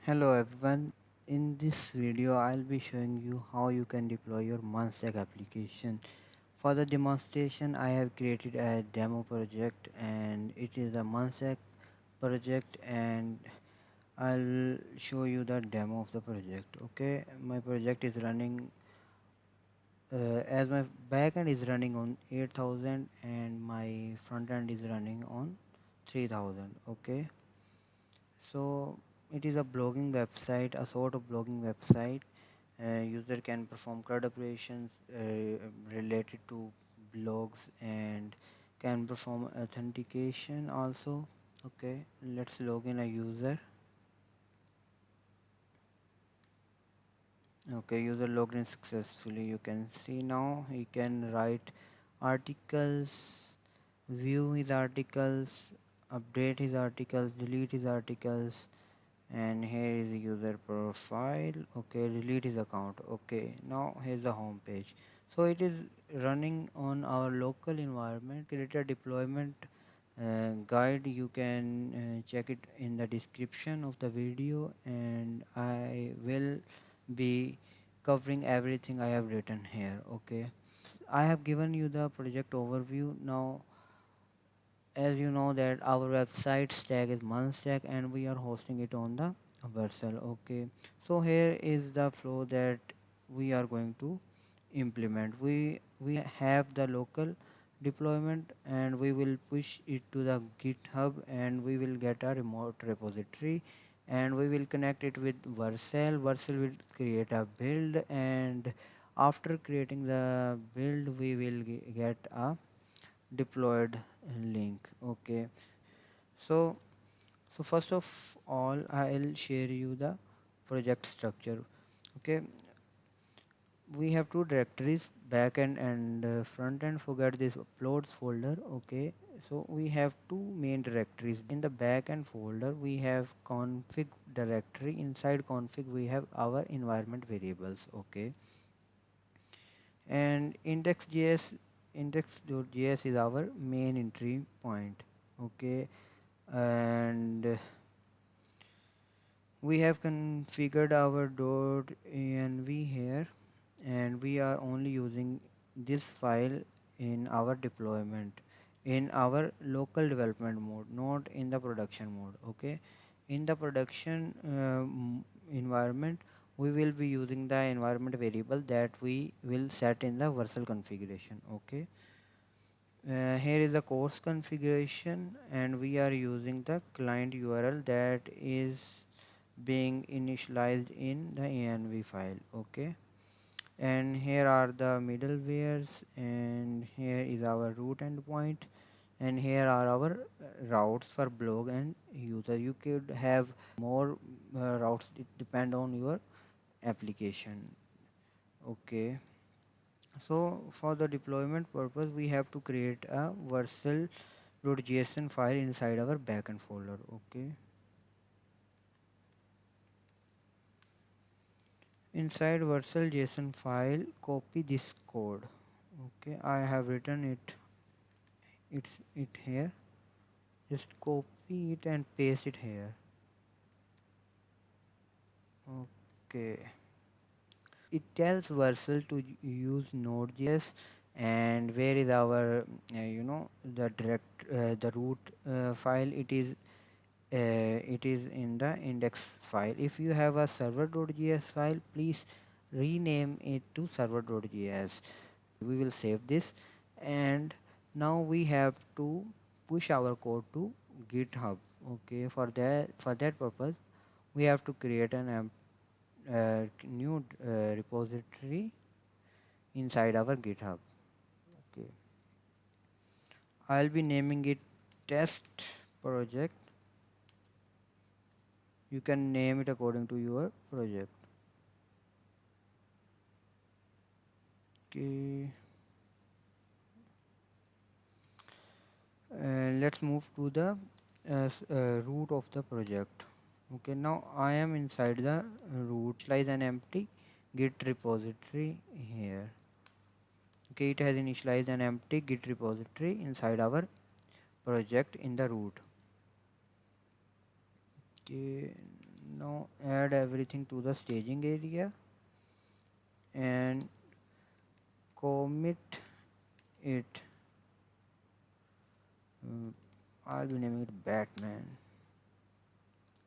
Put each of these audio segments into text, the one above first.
Hello everyone, in this video I'll be showing you how you can deploy your MERN application. For the demonstration I have created a demo project and it is a MERN project, and I'll show you the demo of the project. Okay, my project is running as my backend is running on 8000 and my front end is running on 3000. Okay, so it is a blogging website, a sort of blogging website. User can perform CRUD operations related to blogs and can perform authentication also. Okay, let's log in a user. Okay, user logged in successfully. You can see now he can write articles, view his articles, update his articles, delete his articles, and here is the user profile. Okay, delete his account. Okay, now here's the home page. So it is running on our local environment. Create a deployment guide. You can check it in the description of the video, and I will be covering everything I have written here. Okay, I have given you the project overview. Now as you know that our website stack is MERN stack and we are hosting it on the Vercel. Okay, so here is the flow that we are going to implement. We have the local deployment and we will push it to the GitHub, and we will get a remote repository, and we will connect it with Vercel. Vercel will create a build, and after creating the build we will get a deployed link. Okay, so first of all I'll share you the project structure. Okay, we have two directories, backend and frontend. Forget this uploads folder. Okay, so we have two main directories. In the backend folder we have config directory. Inside config we have our environment variables. Okay, and index.js is our main entry point. Okay, and we have configured our .env here, and we are only using this file in our deployment, in our local development mode, not in the production mode. Okay, in the production environment we will be using the environment variable that we will set in the Vercel configuration. Okay, here is the course configuration, and we are using the client URL that is being initialized in the env file. Okay, and here are the middlewares, and here is our root endpoint, and here are our routes for blog and user. You could have more routes. It depend on your application. Okay, so for the deployment purpose we have to create a Vercel.json file inside our backend folder. Okay, inside Vercel JSON file copy this code. Okay, I have written it. It's it here. Just copy it and paste it here. Okay, it tells Vercel to use Node.js, and where is our the the root file. It is in the index file. If you have a server.js file, please rename it to server.js. We will save this, and now we have to push our code to GitHub. Okay, for that purpose we have to create an new repository inside our GitHub. Okay, I'll be naming it test project. You can name it according to your project. Okay, let's move to the root of the project. Okay, now I am inside the root. Initialize an empty git repository here. Okay, it has initialized an empty git repository inside our project in the root. Okay, Now add everything to the staging area and commit it. uh, I'll be naming it Batman.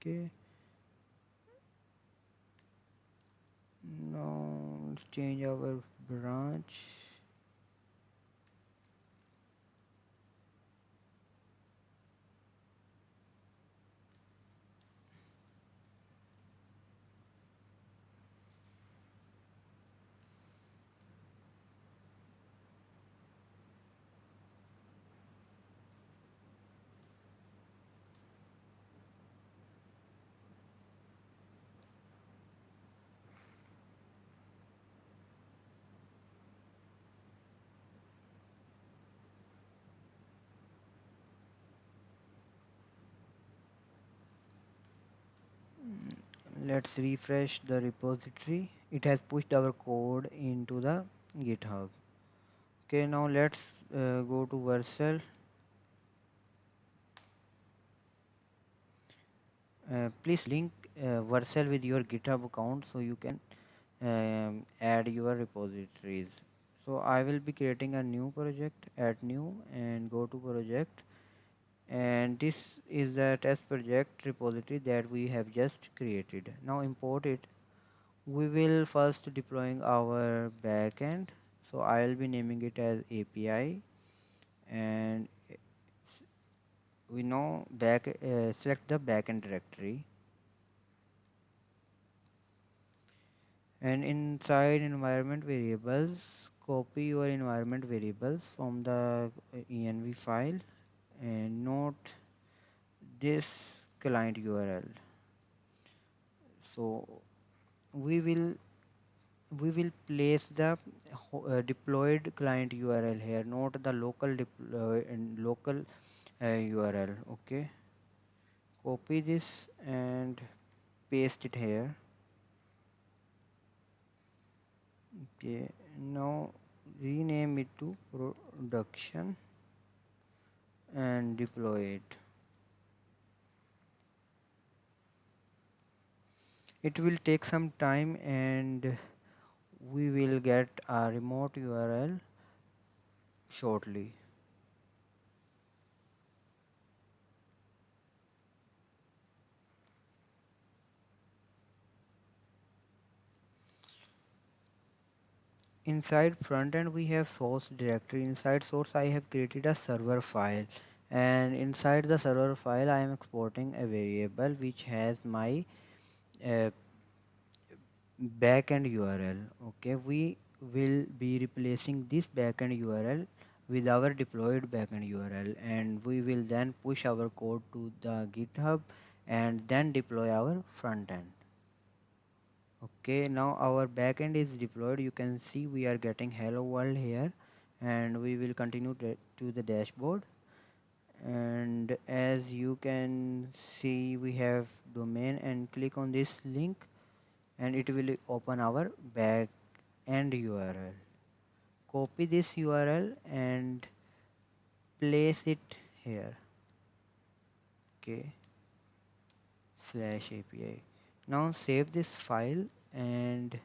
Okay, now let's change our branch. Let's refresh the repository. It has pushed our code into the GitHub. Okay, now let's go to Vercel. Please link Vercel with your GitHub account so you can add your repositories. So I will be creating a new project, add new and go to project, and this is the test project repository that we have just created. Now import it. We will first deploying our backend, so I'll be naming it as API, and we know select the backend directory, and inside environment variables copy your environment variables from the env file and note this client URL. So we will we will place the deployed client URL here, not the local URL. Okay, copy this and paste it here. Okay, now rename it to production and deploy it. It will take some time and we will get a remote URL shortly. Inside frontend we have source directory. Inside source I have created a server file, and inside the server file I am exporting a variable which has my uh, backend URL. Okay, we will be replacing this backend URL with our deployed backend URL, and we will then push our code to the GitHub and then deploy our front end. Okay, now our backend is deployed. You can see we are getting hello world here, and we will continue to the dashboard. And as you can see, we have domain, and click on this link and it will open our back end URL. Copy this URL and place it here. Okay, slash API. Now save this file and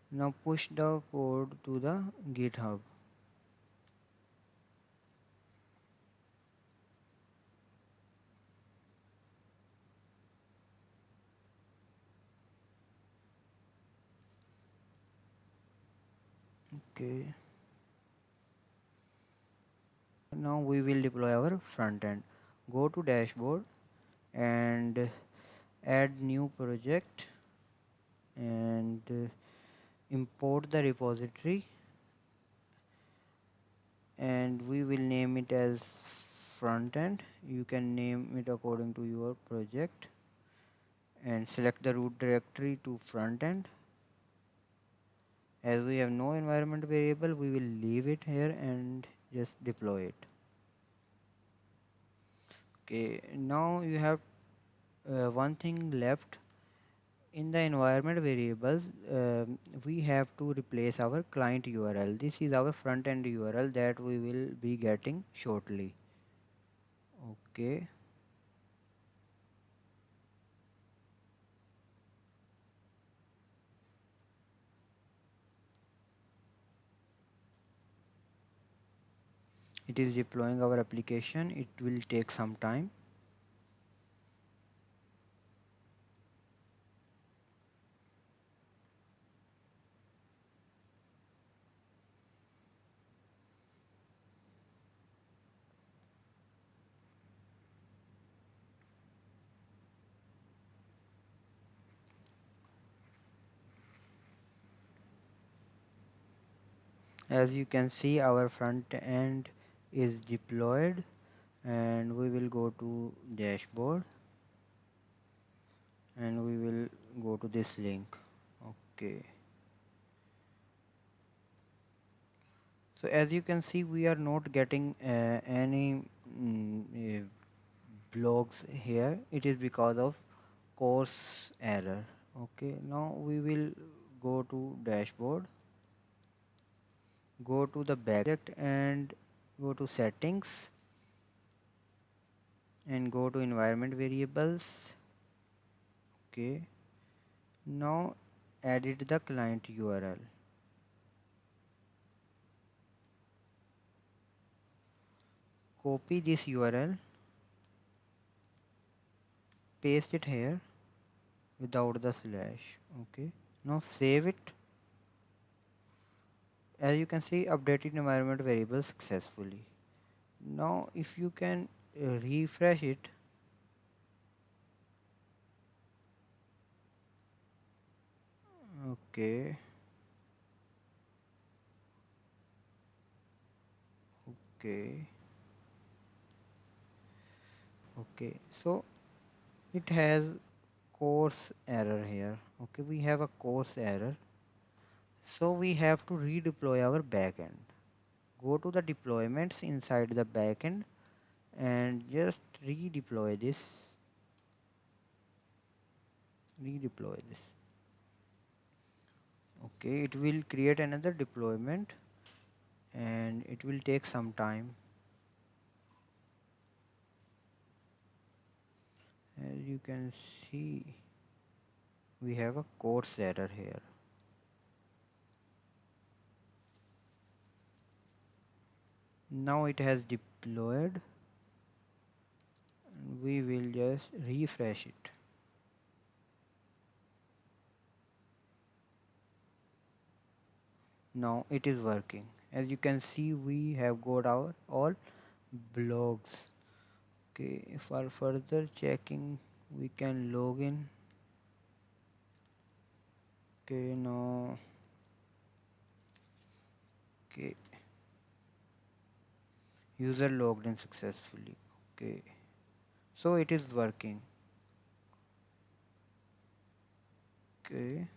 now push the code to the GitHub. Okay, now we will deploy our front end. Go to dashboard and add new project and import the repository, and we will name it as front end. You can name it according to your project and select the root directory to front end. As we have no environment variable, we will leave it here and just deploy it. Okay, now you have one thing left. in the environment variables, we have to replace our client URL. This is our front end URL that we will be getting shortly. Okay. It is deploying our application. It will take some time. As you can see, our front end is deployed, and we will go to dashboard, and we will go to this link. Okay. So as you can see, we are not getting any blogs here. It is because of course error. Okay, now we will go to dashboard, go to the backend and go to settings and go to environment variables. Okay, now edit the client URL. Copy this URL, paste it here without the slash. Okay, now save it. As you can see, updated environment variable successfully. Now if you can refresh it, okay, okay, okay, so it has course error here. Okay, we have a course error, so we have to redeploy our backend. Go to the deployments inside the backend and just redeploy this. Okay, it will create another deployment and it will take some time. As you can see, we have a course error here. Now it has deployed, and we will just refresh it. Now it is working. As you can see, we have got our all blogs. Okay, for further checking, we can log in. Okay, now, okay, user logged in successfully. Okay, so it is working. Okay.